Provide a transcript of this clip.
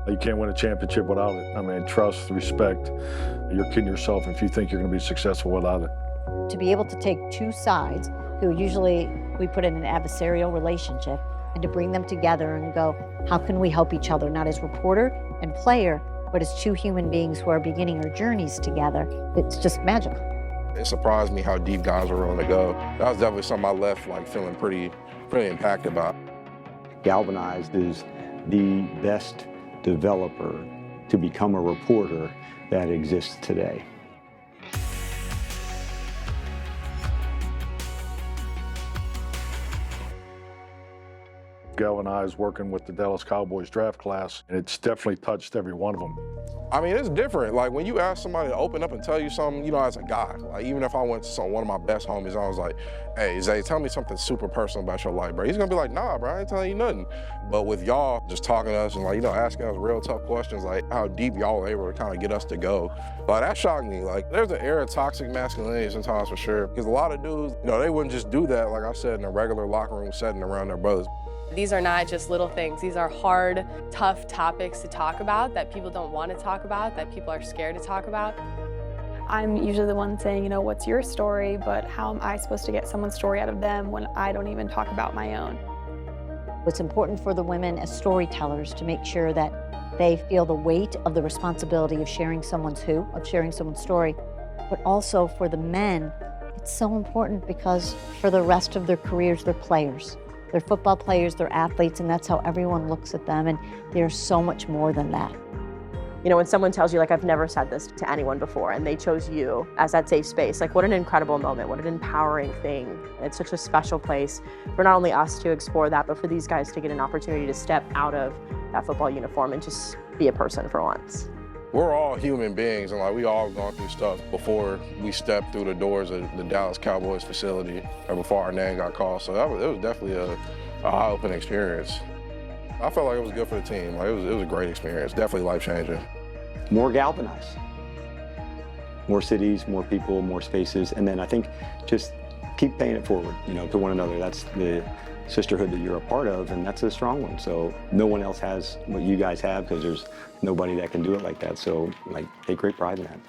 You can't win a championship without it. I mean, trust, respect. You're kidding yourself if you think you're going to be successful without it. To be able to take two sides who usually we put in an adversarial relationship and to bring them together and go, how can we help each other, not as reporter and player, but as two human beings who are beginning our journeys together. It's just magical. It surprised me how deep guys were willing to go. That was definitely something I left feeling pretty impacted by. GALvanize is the best developer to become a reporter that exists today. GALvanize working with the Dallas Cowboys draft class, and it's definitely touched every one of them. I mean, it's different. Like when you ask somebody to open up and tell you something, you know, as a guy, like even if I went to one of my best homies, I was like, hey, Zay, tell me something super personal about your life, bro. He's gonna be like, nah, bro, I ain't telling you nothing. But with y'all just talking to us and asking us real tough questions, like how deep y'all were able to kind of get us to go, like that shocked me. Like there's an era of toxic masculinity sometimes for sure. Because a lot of dudes, they wouldn't just do that, like I said, in a regular locker room setting around their brothers. These are not just little things. These are hard, tough topics to talk about that people don't want to talk about, that people are scared to talk about. I'm usually the one saying, what's your story, but how am I supposed to get someone's story out of them when I don't even talk about my own? It's important for the women as storytellers to make sure that they feel the weight of the responsibility of sharing someone's story, but also for the men, it's so important because for the rest of their careers, they're players. They're football players, they're athletes, and that's how everyone looks at them, and they're so much more than that. When someone tells you, I've never said this to anyone before, and they chose you as that safe space, what an incredible moment, what an empowering thing. It's such a special place for not only us to explore that, but for these guys to get an opportunity to step out of that football uniform and just be a person for once. We're all human beings, and we all gone through stuff before we stepped through the doors of the Dallas Cowboys facility or before our name got called. So it was definitely a eye-opening experience. I felt like it was good for the team. It was a great experience, definitely life-changing. More GALvanize. More cities, more people, more spaces, and then I think just keep paying it forward, to one another. That's the sisterhood that you're a part of, and that's a strong one. So no one else has what you guys have because there's nobody that can do it like that. So take great pride in that.